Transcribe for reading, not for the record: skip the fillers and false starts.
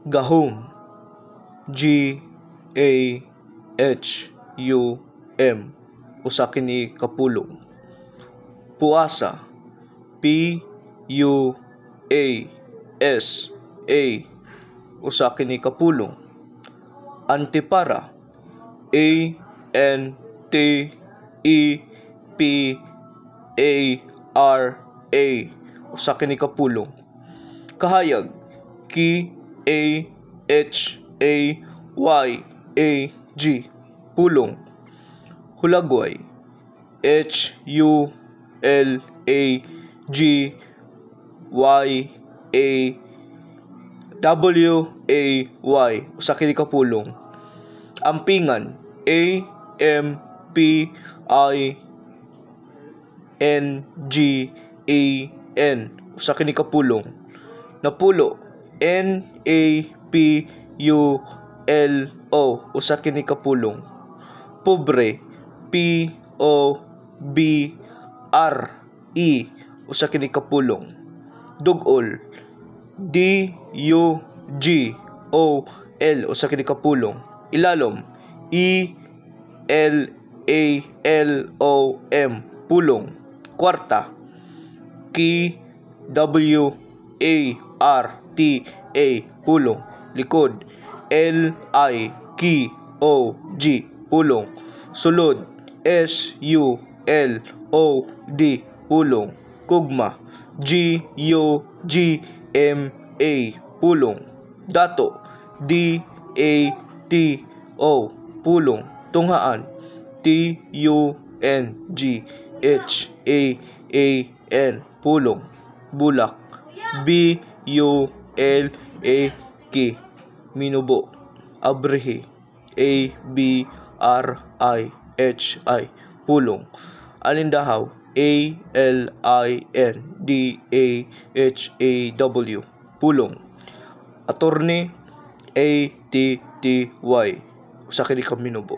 Gahom. G-A-H-U-M. Usa kini kapulong. Puasa. P-U-A-S-A. Usa kini kapulong. Antipara. A-N-T-E-P-A-R-A. Usa kini kapulong. Kahayag. K-A-H-A-Y-A-G. Pulong. Hulagway. H-U-L-A-G-Y-A-W-A-Y. Usa kini kapulong. Ampingan. A-M-P-I-N-G-A-N. Usa kini kapulong. Napulo. N-A-P-U-L-O. Usa kini kapulong. Pobre. P-O-B-R-E. Usa kini kapulong. Dugol. D-U-G-O-L. Usa kini kapulong. Ilalom. E-L-A-L-O-M. Pulong. Kwarta. K-W-A-R-T-A. Pulong. Likod. L-I-K-O-G. Pulong. Sulod. S-U-L-O-D. Pulong. Kugma. G-U-G-M-A. Pulong. Dato. D-A-T-O. Pulong. Tunghaan. T-U-N-G-H-A-A-N. Pulong. Bulak. B-U-L-A-K. Minubo. Abrihi. A-B-R-I-H-I. Pulong. Alindahaw. A-L-I-N-D-A-H-A-W. Pulong. Attorney. A-T-T-Y. Usa kini ka minubo.